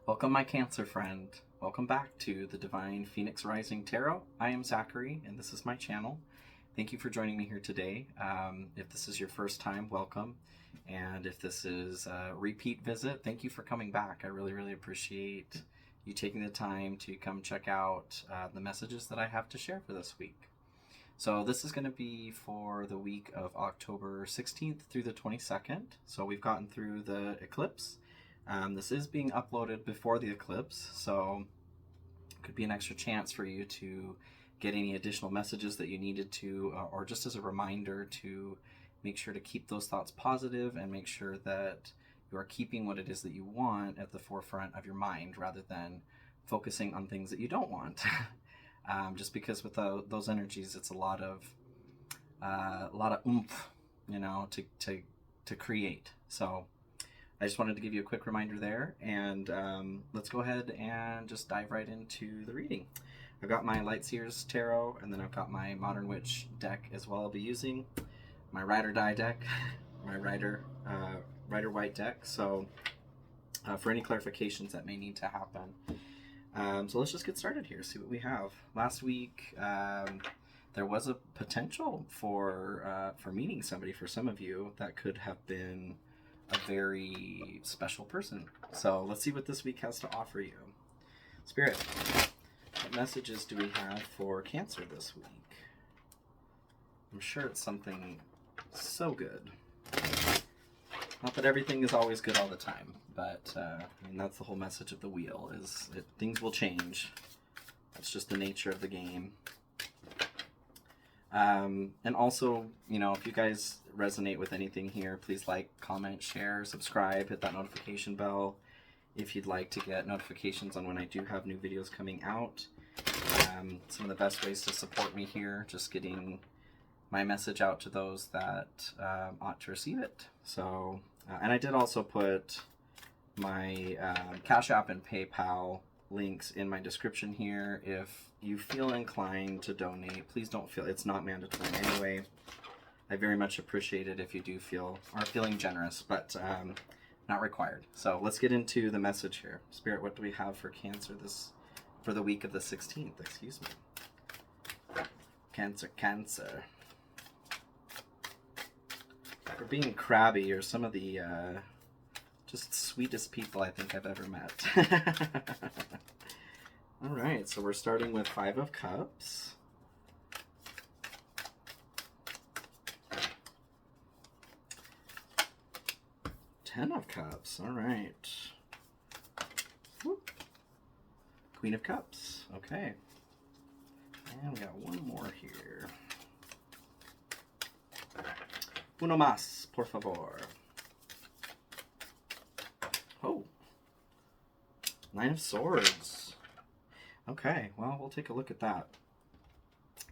Welcome, my Cancer friend. Welcome back to the Divine Phoenix Rising Tarot. I am Zachary, and this is my channel. Thank you for joining me here today. If this is your first time, welcome. And if this is a repeat visit, thank you for coming back. I really appreciate you taking the time to come check out the messages that I have to share for this week. So this is going to be for the week of October 16th through the 22nd. So we've gotten through the eclipse. This is being uploaded before the eclipse, so it could be an extra chance for you to get any additional messages that you needed to, or just as a reminder to make sure to keep those thoughts positive and make sure that you are keeping what it is that you want at the forefront of your mind rather than focusing on things that you don't want. Just because with those energies, it's a lot of oomph, to create. So I just wanted to give you a quick reminder there, and let's go ahead and just dive right into the reading. I've got my Lightseers Tarot, and then I've got my Modern Witch deck as well. I'll be using my Rider Die deck, my Rider White deck, so for any clarifications that may need to happen. So let's just get started here, see what we have. Last week, there was a potential for meeting somebody for some of you that could have been a very special person. So let's see what this week has to offer you. Spirit, what messages do we have for Cancer this week? I'm sure it's something so good. Not that everything is always good all the time, but that's the whole message of the wheel, is that things will change. That's just the nature of the game. And also, if you guys resonate with anything here, please like, comment, share, subscribe, hit that notification bell if you'd like to get notifications on when I do have new videos coming out. Some of the best ways to support me here, just getting my message out to those that ought to receive it. So, and I did also put my Cash App and PayPal links in my description here. If you feel inclined to donate, please don't feel, it's not mandatory anyway. I very much appreciate it if you do are feeling generous, but not required. So let's get into the message here. Spirit, what do we have for Cancer for the week of the 16th? Excuse me. Cancer. For being crabby, you're some of the just sweetest people I think I've ever met. All right, so we're starting with 5 of Cups. Ten of Cups, all right. Whoop. Queen of Cups, okay. And we got one more here. Uno más, por favor. Oh. 9 of Swords. Okay, well, we'll take a look at that.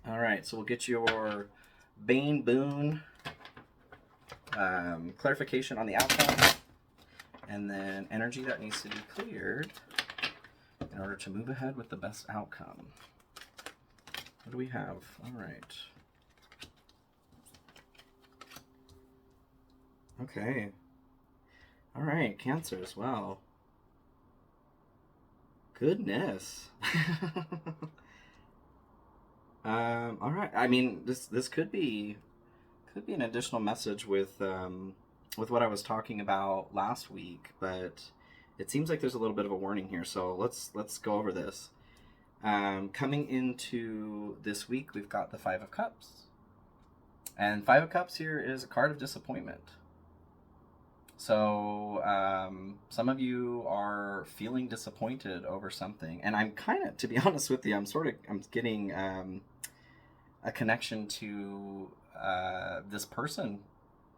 All right, so we'll get your Bane Boon clarification on the outcome, and then energy that needs to be cleared in order to move ahead with the best outcome. What do we have? All right. Okay. All right, Cancer as well. Goodness. All right. I mean, this could be an additional message with what I was talking about last week, but it seems like there's a little bit of a warning here. So let's go over this. Coming into this week, we've got the 5 of Cups, and 5 of Cups here is a card of disappointment. So some of you are feeling disappointed over something, and I'm kind of, to be honest with you, I'm getting a connection to this person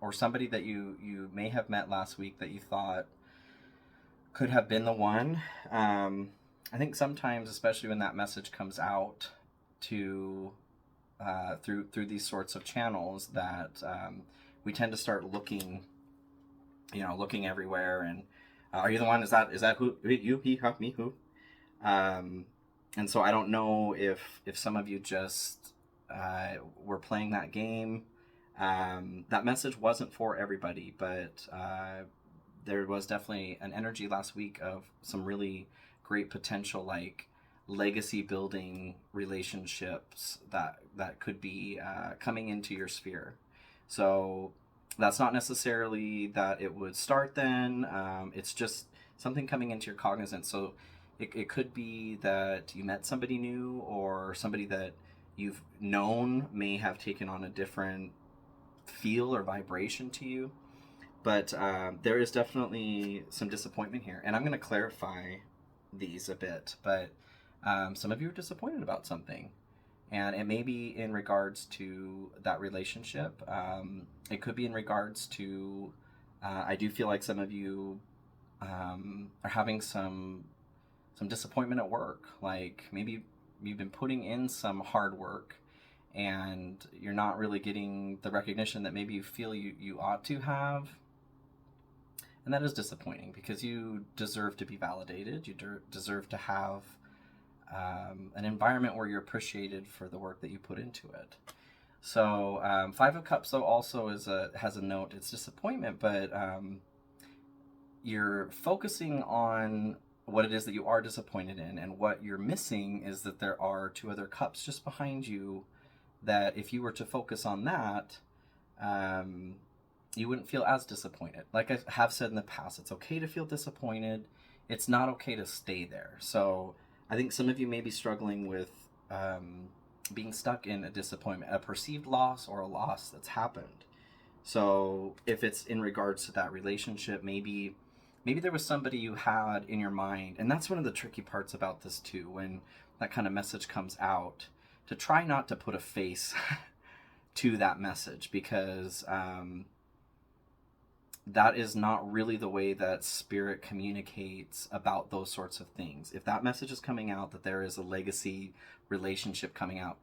or somebody that you may have met last week that you thought could have been the one. I think sometimes, especially when that message comes out to through these sorts of channels, that we tend to start looking everywhere, and are you the one? Is that who? You, he, her, me, who? And so I don't know if some of you just were playing that game. That message wasn't for everybody, but there was definitely an energy last week of some really great potential, like legacy building relationships that could be coming into your sphere. So that's not necessarily that it would start then. It's just something coming into your cognizance. So it could be that you met somebody new, or somebody that you've known may have taken on a different feel or vibration to you. But there is definitely some disappointment here. And I'm going to clarify these a bit. But some of you are disappointed about something. And it may be in regards to that relationship. It could be in regards to, I do feel like some of you are having some disappointment at work. Like maybe you've been putting in some hard work and you're not really getting the recognition that maybe you feel you ought to have. And that is disappointing, because you deserve to be validated. You deserve to have an environment where you're appreciated for the work that you put into it. So Five of Cups, though, also has a note. It's disappointment, but you're focusing on what it is that you are disappointed in, and what you're missing is that there are two other cups just behind you, that if you were to focus on that, you wouldn't feel as disappointed. Like I have said in the past, it's okay to feel disappointed. It's not okay to stay there. So I think some of you may be struggling with being stuck in a disappointment, a perceived loss, or a loss that's happened. So if it's in regards to that relationship, maybe there was somebody you had in your mind. And that's one of the tricky parts about this too, when that kind of message comes out, to try not to put a face to that message, because that is not really the way that Spirit communicates about those sorts of things. If that message is coming out, that there is a legacy relationship coming out,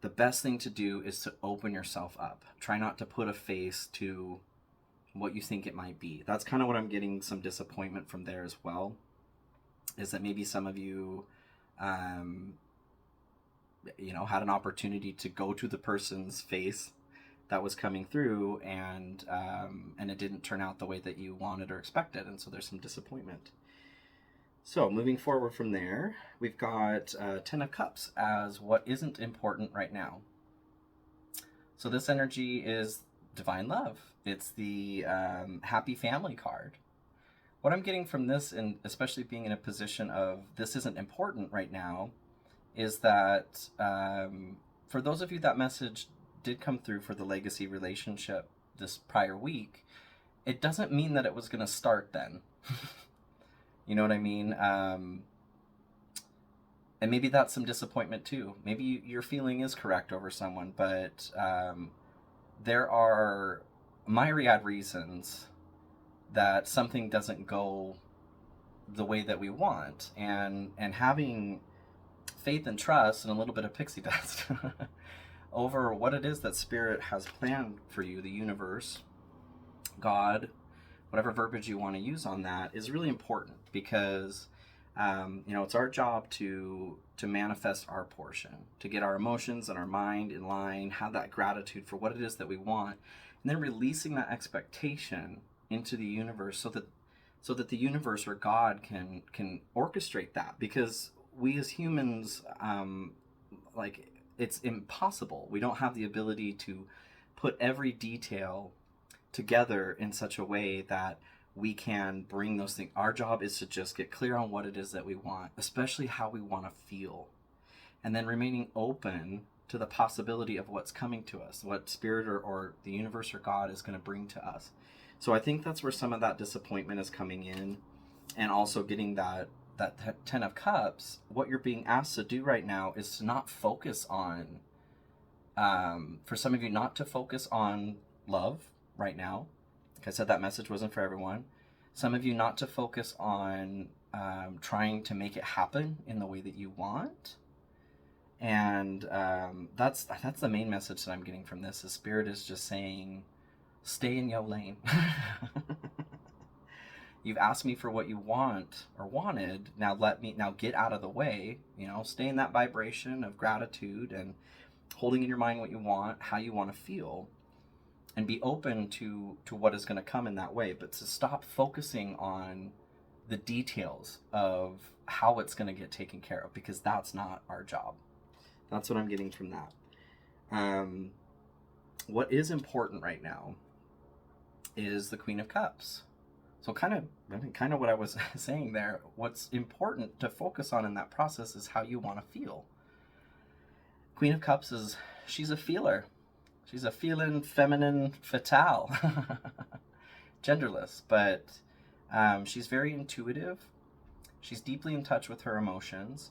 the best thing to do is to open yourself up. Try not to put a face to what you think it might be. That's kind of what I'm getting some disappointment from there as well, is that maybe some of you, had an opportunity to go to the person's face that was coming through, and it didn't turn out the way that you wanted or expected, and so there's some disappointment. So moving forward from there, we've got Ten of Cups as what isn't important right now. So this energy is divine love. It's the happy family card. What I'm getting from this, and especially being in a position of this isn't important right now, is that for those of you that message did come through for the legacy relationship this prior week, it doesn't mean that it was going to start then. You know what I mean? And maybe that's some disappointment too. Maybe your feeling is correct over someone, but there are myriad reasons that something doesn't go the way that we want, and having faith and trust and a little bit of pixie dust over what it is that Spirit has planned for you, the universe, God, whatever verbiage you want to use on that, is really important, because it's our job to manifest our portion, to get our emotions and our mind in line, have that gratitude for what it is that we want, and then releasing that expectation into the universe, so that the universe or God can orchestrate that. Because we as humans, it's impossible. We don't have the ability to put every detail together in such a way that we can bring those things. Our job is to just get clear on what it is that we want, especially how we want to feel, and then remaining open to the possibility of what's coming to us, what Spirit or the universe or God is going to bring to us. So I think that's where some of that disappointment is coming in, and also getting that Ten of Cups. What you're being asked to do right now is to not focus on, for some of you, not to focus on love right now. Like I said, that message wasn't for everyone. Some of you not to focus on trying to make it happen in the way that you want. And that's the main message that I'm getting from this. The Spirit is just saying, stay in your lane. You've asked me for what you want or wanted. Now get out of the way. Stay in that vibration of gratitude and holding in your mind what you want, how you want to feel. and be open to what is going to come in that way, but to stop focusing on the details of how it's going to get taken care of, because that's not our job. That's what I'm getting from that. What is important right now is the Queen of Cups. So kind of what I was saying there, what's important to focus on in that process is how you want to feel. Queen of Cups she's a feeler. She's a feeling feminine fatale. Genderless, but she's very intuitive. She's deeply in touch with her emotions,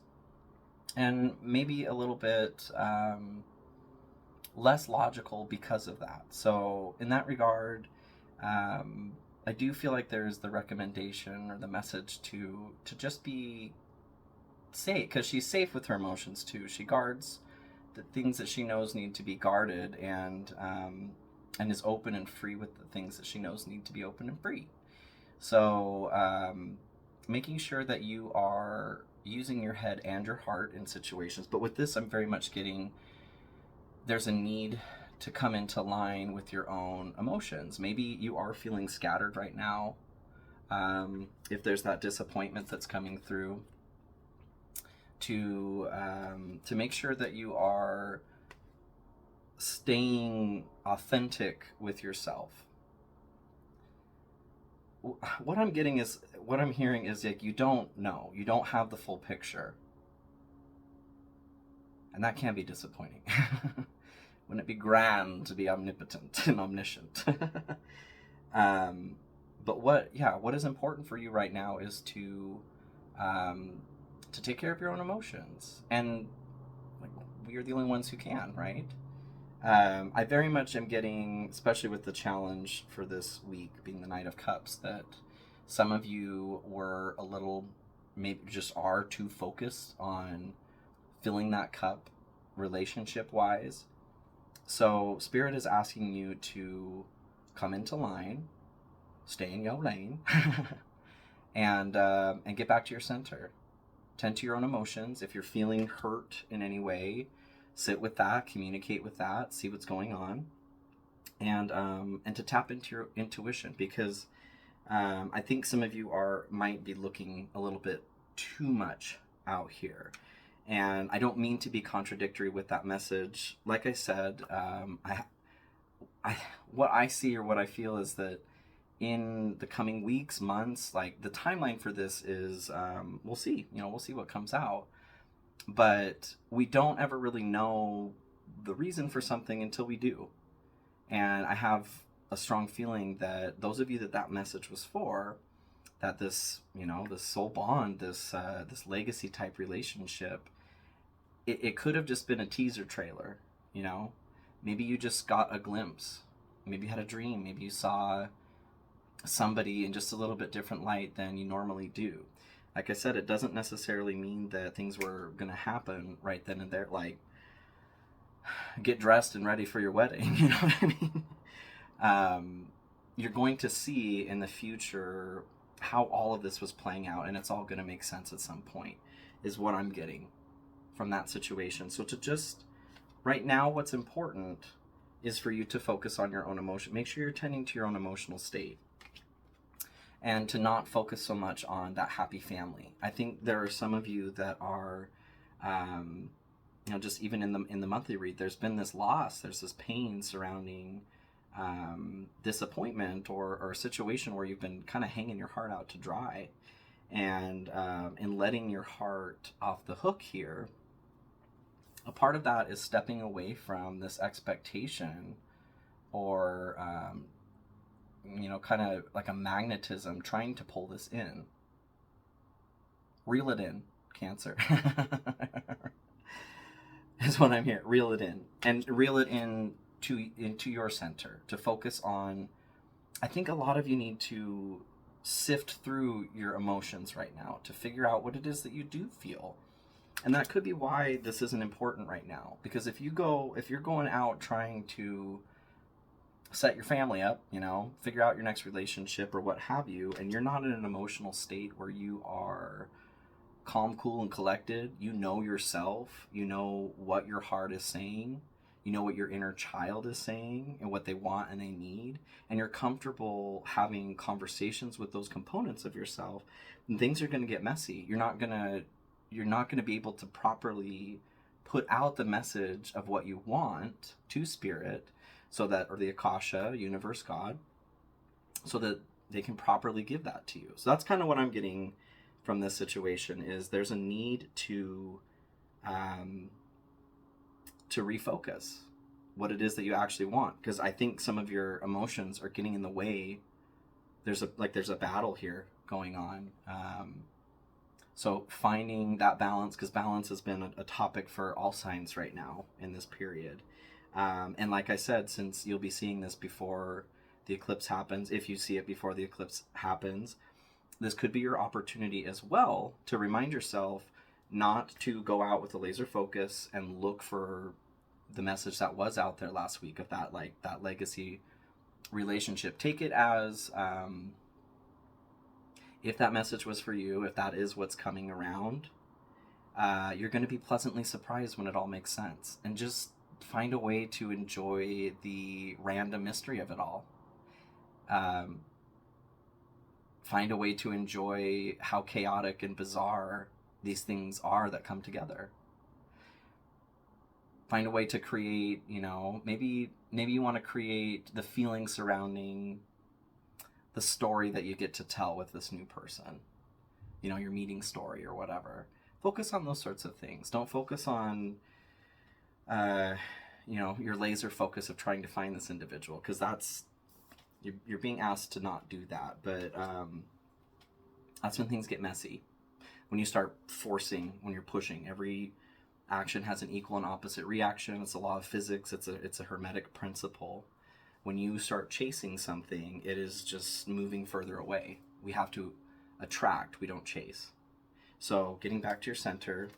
and maybe a little bit less logical because of that. So in that regard, I do feel like there's the recommendation or the message to just be safe, because she's safe with her emotions too. She guards the things that she knows need to be guarded, and is open and free with the things that she knows need to be open and free. So making sure that you are using your head and your heart in situations. But with this, I'm very much getting there's a need to come into line with your own emotions. Maybe you are feeling scattered right now. If there's that disappointment that's coming through, to make sure that you are staying authentic with yourself. What I'm hearing is like, you don't know, you don't have the full picture, and that can be disappointing. Wouldn't it be grand to be omnipotent and omniscient? But what is important for you right now is to take care of your own emotions, and like, we are the only ones who can, right? I very much am getting, especially with the challenge for this week being the Knight of Cups, that some of you were a little, maybe just are too focused on filling that cup relationship wise. So Spirit is asking you to come into line, stay in your lane, and get back to your center. Tend to your own emotions. If you're feeling hurt in any way, sit with that, communicate with that, see what's going on, and to tap into your intuition, because I think some of you might be looking a little bit too much out here. And I don't mean to be contradictory with that message. Like I said, what I see or what I feel is that in the coming weeks, months, like the timeline for this is, we'll see what comes out. But we don't ever really know the reason for something until we do. And I have a strong feeling that those of you that message was for, that this soul bond, this legacy type relationship, it could have just been a teaser trailer, Maybe you just got a glimpse. Maybe you had a dream. Maybe you saw somebody in just a little bit different light than you normally do. Like I said, it doesn't necessarily mean that things were going to happen right then and there, like get dressed and ready for your wedding, you know what I mean? You're going to see in the future how all of this was playing out, and it's all going to make sense at some point, is what I'm getting from that situation. So to just, right now, what's important is for you to focus on your own emotion. Make sure you're tending to your own emotional state, and to not focus so much on that happy family. I think there are some of you that are, just even in the monthly read, there's been this loss, there's this pain surrounding disappointment or a situation where you've been kind of hanging your heart out to dry, and in letting your heart off the hook here. A part of that is stepping away from this expectation, or kind of like a magnetism trying to pull this in. Reel it in, Cancer. Is what I'm here. Reel it in, and reel it into your center, to focus on. I think a lot of you need to sift through your emotions right now to figure out what it is that you do feel. And that could be why this isn't important right now. Because if you're going out trying to set your family up, figure out your next relationship or what have you, and you're not in an emotional state where you are calm, cool, and collected, you know yourself, you know what your heart is saying, you know what your inner child is saying and what they want and they need, and you're comfortable having conversations with those components of yourself, then things are going to get messy. You're not going to be able to properly put out the message of what you want to spirit, so that, or the Akasha, universe, God, so that they can properly give that to you. So that's kind of what I'm getting from this situation, is there's a need to refocus what it is that you actually want, because I think some of your emotions are getting in the way. There's a battle here going on. So finding that balance, because balance has been a topic for all signs right now in this period. And like I said, since you'll be seeing this before the eclipse happens, if you see it before the eclipse happens, this could be your opportunity as well to remind yourself not to go out with a laser focus and look for the message that was out there last week of that legacy relationship. Take it as, if that message was for you, if that is what's coming around, you're going to be pleasantly surprised when it all makes sense. And just find a way to enjoy the random mystery of it all. Find a way to enjoy how chaotic and bizarre these things are that come together. Find a way to create, maybe you want to create the feeling surrounding the story that you get to tell with this new person, your meeting story or whatever. Focus on those sorts of things. Don't focus on, your laser focus of trying to find this individual, because you're being asked to not do that. But that's when things get messy. When you start forcing, when you're pushing, every action has an equal and opposite reaction. It's a law of physics. It's a hermetic principle. When you start chasing something, it is just moving further away. We have to attract, we don't chase. So getting back to your center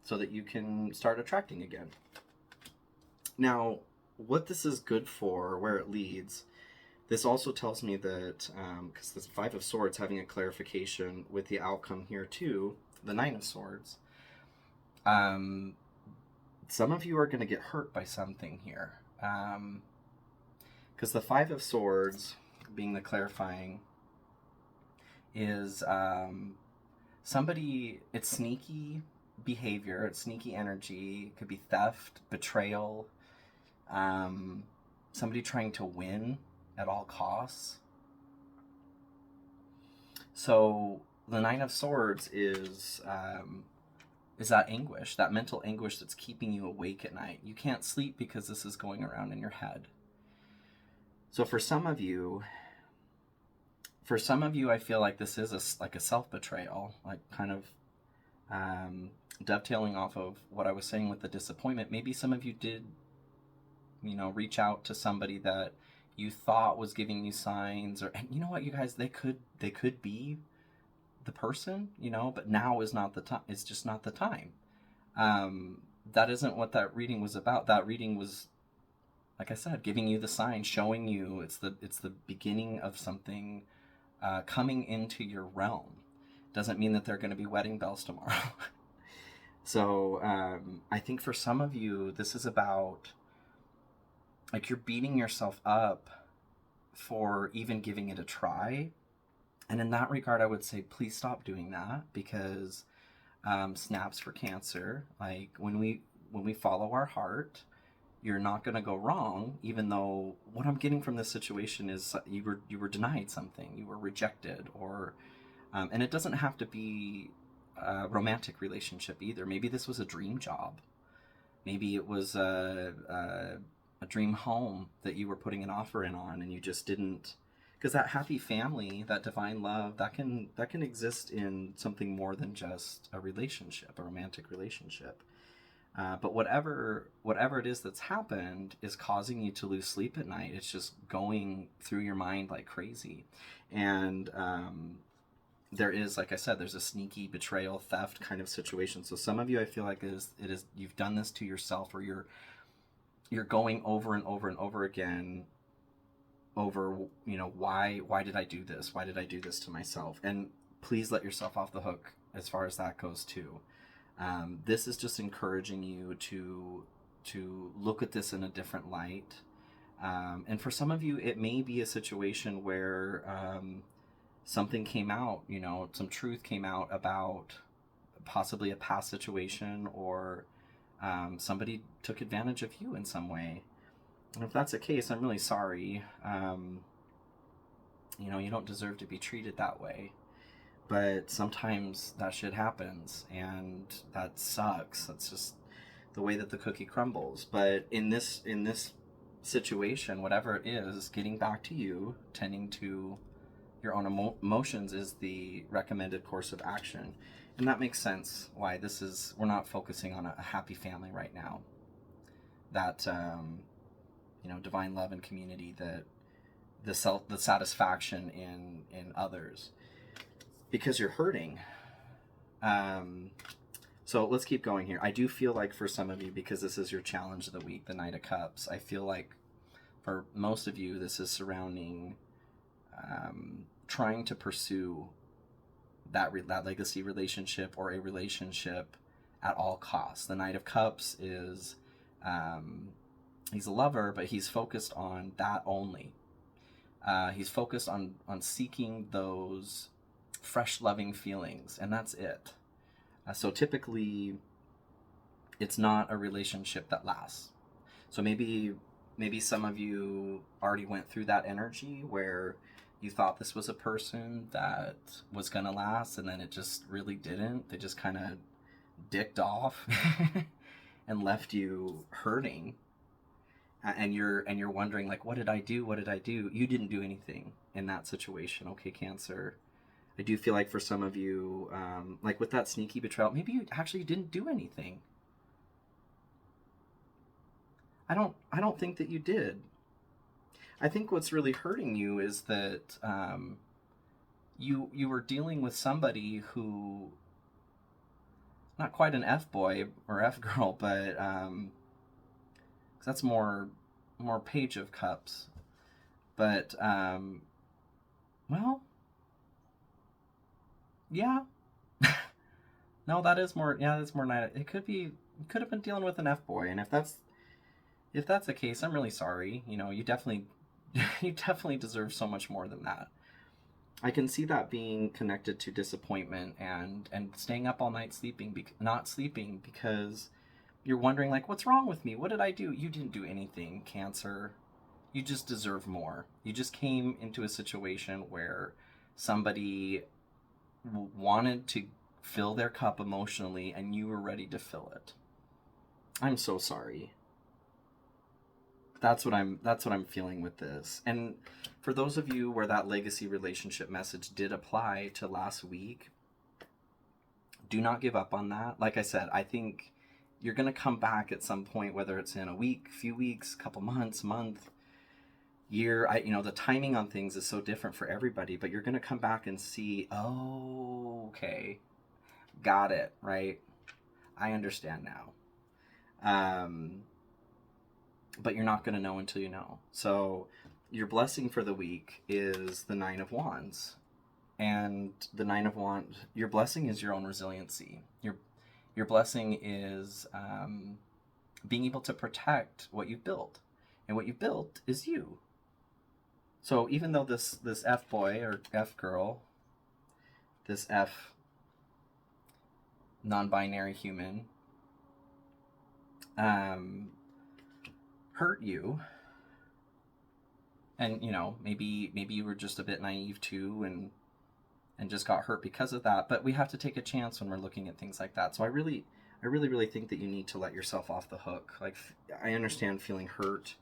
so that you can start attracting again. Now, what this is good for, where it leads, this also tells me that, because this Five of Swords having a clarification with the outcome here too, the Nine of Swords, some of you are going to get hurt by something here. Because the Five of Swords, being the clarifying, is somebody, it's sneaky behavior, it's sneaky energy, it could be theft, betrayal, somebody trying to win at all costs. So the Nine of Swords is that anguish, that mental anguish that's keeping you awake at night. You can't sleep because this is going around in your head. So for some of you, I feel like this is like a self-betrayal, like kind of dovetailing off of what I was saying with the disappointment. Maybe some of you did, reach out to somebody that you thought was giving you signs, and you know what, you guys, they could be the person, but now is not the time. It's just not the time. That isn't what that reading was about. That reading was, like I said, giving you the sign, showing you it's the beginning of something coming into your realm. Doesn't mean that they're going to be wedding bells tomorrow. So I think for some of you, this is about, like, you're beating yourself up for even giving it a try. And in that regard, I would say, please stop doing that, because snaps for Cancer, like when we follow our heart, you're not going to go wrong, even though what I'm getting from this situation is you were denied something, you were rejected, or and it doesn't have to be a romantic relationship either. Maybe this was a dream job. Maybe it was a dream home that you were putting an offer in on, and you just didn't, because that happy family, that divine love, that can exist in something more than just a relationship, a romantic relationship. But whatever it is that's happened is causing you to lose sleep at night. It's just going through your mind like crazy. And there is, like I said, there's a sneaky betrayal, theft kind of situation. So some of you, I feel like it is you've done this to yourself, or you're going over and over and over again over, why did I do this? Why did I do this to myself? And please let yourself off the hook as far as that goes too. This is just encouraging you to look at this in a different light. And for some of you, it may be a situation where something came out, some truth came out about possibly a past situation, or somebody took advantage of you in some way. And if that's the case, I'm really sorry. You don't deserve to be treated that way. But sometimes that shit happens, and that sucks. That's just the way that the cookie crumbles. But in this situation, whatever it is, getting back to you, tending to your own emotions is the recommended course of action. And that makes sense why we're not focusing on a happy family right now. That, divine love and community, that the satisfaction in others, because you're hurting. So let's keep going here. I do feel like for some of you, because this is your challenge of the week, the Knight of Cups, I feel like for most of you, this is surrounding trying to pursue that legacy relationship, or a relationship at all costs. The Knight of Cups is, he's a lover, but he's focused on that only. He's focused on seeking those fresh loving feelings, and that's it. So typically, it's not a relationship that lasts. So maybe some of you already went through that energy where you thought this was a person that was gonna last, and then it just really didn't. They just kind of dicked off and left you hurting. And you're wondering, like, what did I do? What did I do? You didn't do anything in that situation. Okay, Cancer. I do feel like for some of you, like with that sneaky betrayal, maybe you actually didn't do anything. I don't think that you did. I think what's really hurting you is that you were dealing with somebody who, not quite an F-boy or F-girl, but that's more Page of Cups. But, well, yeah. No, that's more Knight. It could have been dealing with an F-boy, and if that's the case, I'm really sorry. You definitely deserve so much more than that. I can see that being connected to disappointment and staying up all night not sleeping because you're wondering, like, what's wrong with me? What did I do? You didn't do anything, Cancer. You just deserve more. You just came into a situation where somebody wanted to fill their cup emotionally, and you were ready to fill it. I'm so sorry. That's what I'm feeling with this. And for those of you where that legacy relationship message did apply to last week, do not give up on that. Like I said, I think you're going to come back at some point, whether it's in a week, few weeks, couple months, month, year. The timing on things is so different for everybody, but you're going to come back and see, oh, okay, got it, right? I understand now. But you're not going to know until you know. So your blessing for the week is the Nine of Wands. And the Nine of Wands, your blessing is your own resiliency. Your blessing is being able to protect what you've built. And what you've built is you. So even though this F-boy or F-girl, this F non-binary human, hurt you, and maybe you were just a bit naive too, and just got hurt because of that. But we have to take a chance when we're looking at things like that. So I really think that you need to let yourself off the hook. Like, I understand feeling hurt.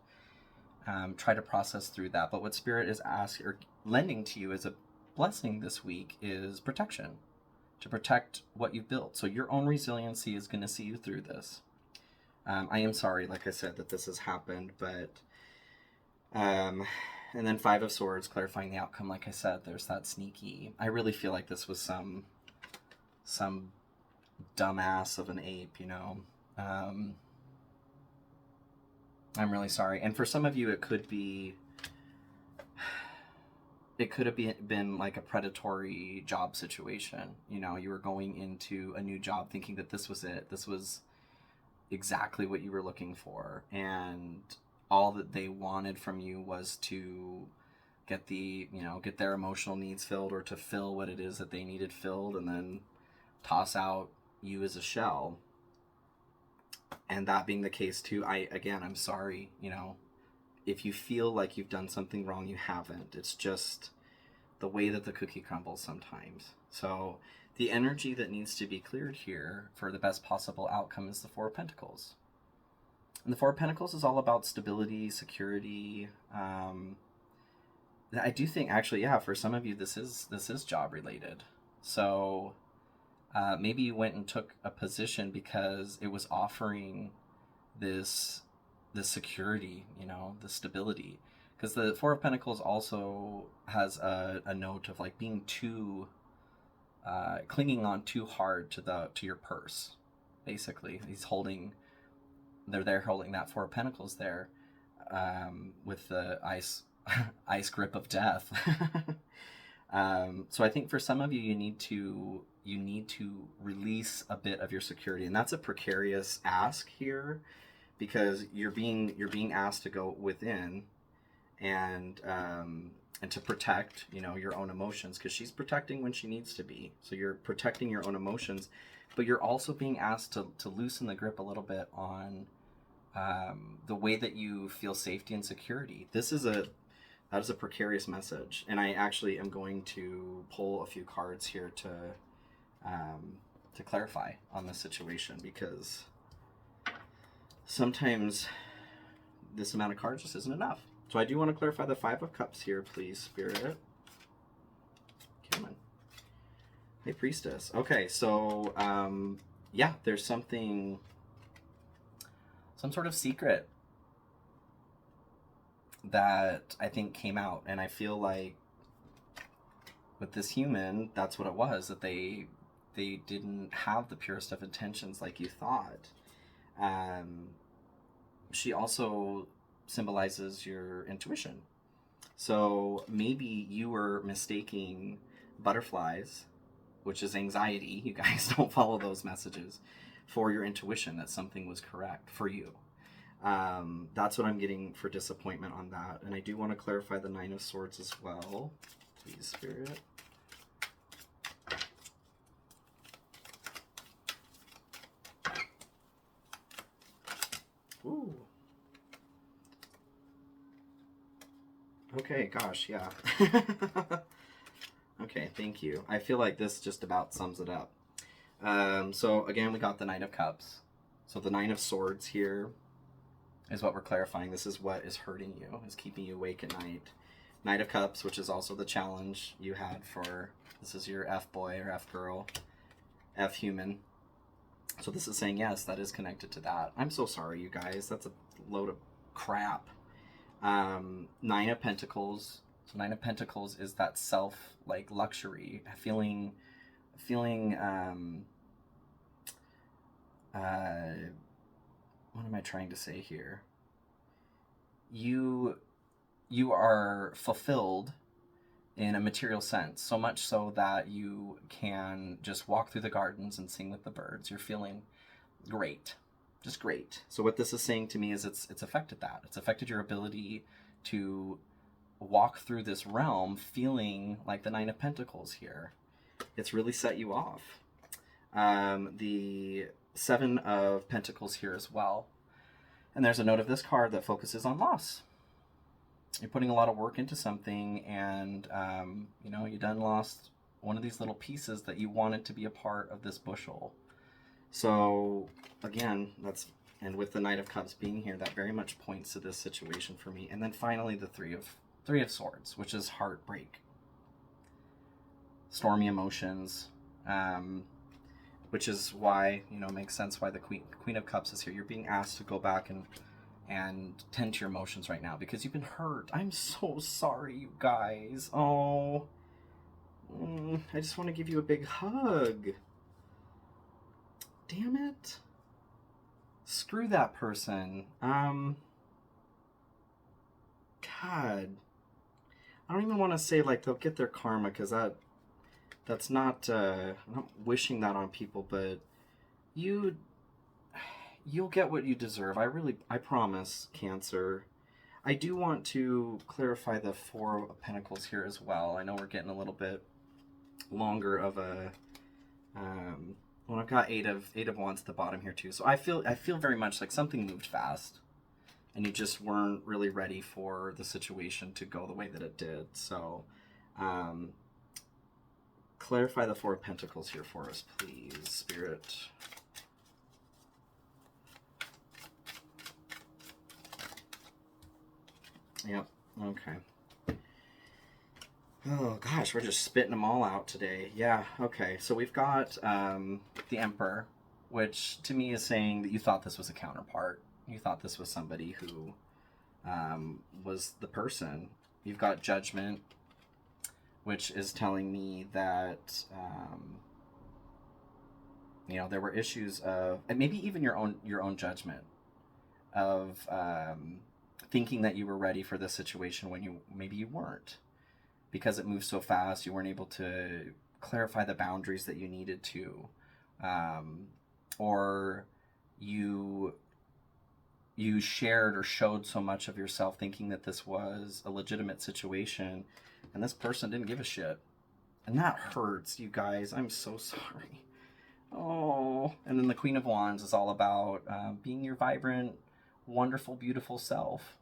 Try to process through that. But what Spirit is asking or lending to you as a blessing this week is protection, to protect what you've built. So your own resiliency is going to see you through this. I am sorry, like I said, that this has happened, but and then Five of Swords, clarifying the outcome. Like I said, there's that sneaky. I really feel like this was some dumbass of an ape, I'm really sorry. And for some of you, it could have been like a predatory job situation. You were going into a new job thinking that this was it. exactly what you were looking for, and all that they wanted from you was to get get their emotional needs filled, or to fill what it is that they needed filled, and then toss out you as a shell. And that being the case too, I'm sorry, if you feel like you've done something wrong, you haven't. It's just the way that the cookie crumbles sometimes. So the energy that needs to be cleared here for the best possible outcome is the Four of Pentacles. And the Four of Pentacles is all about stability, security. I do think, actually, yeah, for some of you, this is job related. So maybe you went and took a position because it was offering this security, the stability. Because the Four of Pentacles also has a note of like being too clinging on too hard to your purse. Basically, they're there holding that Four of Pentacles there, with the ice grip of death. So I think for some of you, you need to release a bit of your security, and that's a precarious ask here, because you're being asked to go within and to protect your own emotions, because she's protecting when she needs to be. So you're protecting your own emotions, but you're also being asked to loosen the grip a little bit on the way that you feel safety and security. That is a precarious message, and I actually am going to pull a few cards here to clarify on this situation, because sometimes this amount of cards just isn't enough. So I do want to clarify the Five of Cups here, please, Spirit. Come on. Hey, Priestess. Okay, so yeah, there's some sort of secret that I think came out, and I feel like with this human, that's what it was, that they didn't have the purest of intentions like you thought. She also symbolizes your intuition. So maybe you were mistaking butterflies, which is anxiety, you guys don't follow those messages, for your intuition that something was correct for you. That's what I'm getting for disappointment on that. And I do want to clarify the Nine of Swords as well, please, Spirit. Ooh. Okay, gosh, yeah. Okay, thank you. I feel like this just about sums it up. So again, we got the Knight of Cups. So the Nine of Swords here is what we're clarifying. This is what is hurting you, is keeping you awake at night. Knight of Cups, which is also the challenge you had for, this is your F-boy or F-girl, F-human. So this is saying, yes, that is connected to that. I'm so sorry, you guys. That's a load of crap. Nine of Pentacles. So Nine of Pentacles is that self, like, luxury, feeling what am I trying to say here? You are fulfilled in a material sense, so much so that you can just walk through the gardens and sing with the birds. You're feeling great, just great. So what this is saying to me is it's affected that. It's affected your ability to walk through this realm feeling like the Nine of Pentacles here. It's really set you off. The Seven of Pentacles here as well. And there's a note of this card that focuses on loss. You're putting a lot of work into something, and you done lost one of these little pieces that you wanted to be a part of this bushel. So again, and with the Knight of Cups being here, that very much points to this situation for me. And then finally the Three of Swords, which is heartbreak, stormy emotions, which is why, makes sense why the Queen of Cups is here. You're being asked to go back and tend to your emotions right now, because you've been hurt. I'm so sorry, you guys. Oh, I just want to give you a big hug. Damn it. Screw that person. God. I don't even want to say, like, they'll get their karma, because that's not, I'm not wishing that on people, but you you'll get what you deserve. I promise, Cancer. I do want to clarify the Four of Pentacles here as well. I know we're getting a little bit longer of a well, I've got eight of wands at the bottom here too. So I feel very much like something moved fast, and you just weren't really ready for the situation to go the way that it did. So clarify the Four of Pentacles here for us, please, Spirit. Yep. Okay. Oh gosh, we're just spitting them all out today. Yeah. Okay. So we've got the Emperor, which to me is saying that you thought this was a counterpart. You thought this was somebody who was the person. You've got Judgment, which is telling me that you know, there were issues of, and maybe even your own judgment of thinking that you were ready for this situation when maybe you weren't, because it moved so fast. You weren't able to clarify the boundaries that you needed to, or you shared or showed so much of yourself thinking that this was a legitimate situation, and this person didn't give a shit, and that hurts, you guys. I'm so sorry. Oh, and then the Queen of Wands is all about being your vibrant, wonderful, beautiful self.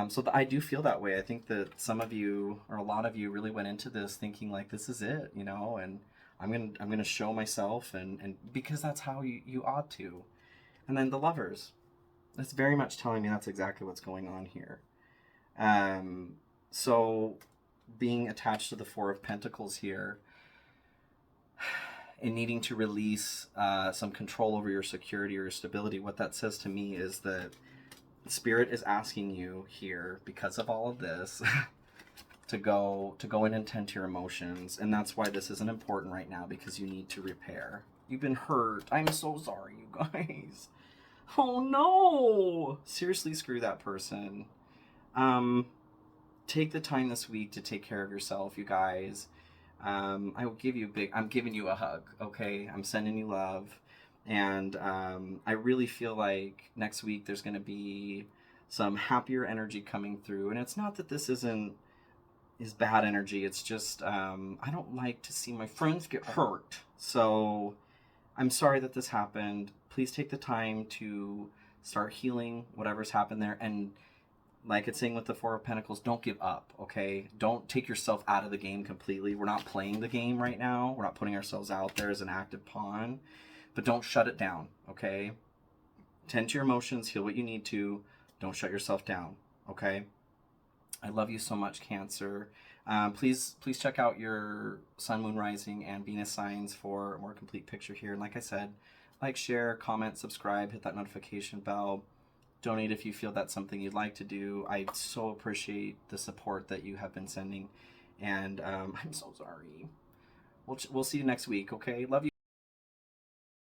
So I do feel that way. I think that some of you, or a lot of you, really went into this thinking like, this is it, you know, and I'm gonna show myself, and because that's how you ought to. And then the Lovers, that's very much telling me that's exactly what's going on here. So being attached to the Four of Pentacles here, and needing to release some control over your security or your stability, what that says to me is that Spirit is asking you here, because of all of this, to go and attend to your emotions. And that's why this isn't important right now, because you need to repair. You've been hurt. I'm so sorry, you guys. Oh no! Seriously, screw that person. Take the time this week to take care of yourself, you guys. I will give you I'm giving you a hug, okay? I'm sending you love. And I really feel like next week there's going to be some happier energy coming through. And it's not that this is bad energy. It's just I don't like to see my friends get hurt. So I'm sorry that this happened. Please take the time to start healing whatever's happened there. And like it's saying with the Four of Pentacles, don't give up, okay? Don't take yourself out of the game completely. We're not playing the game right now. We're not putting ourselves out there as an active pawn. But don't shut it down, okay? Tend to your emotions, heal what you need to. Don't shut yourself down, okay? I love you so much, Cancer. Please check out your Sun, Moon, Rising, and Venus signs for a more complete picture here. And like I said, like, share, comment, subscribe, hit that notification bell. Donate if you feel that's something you'd like to do. I so appreciate the support that you have been sending. And I'm so sorry. We'll see you next week, okay? Love you.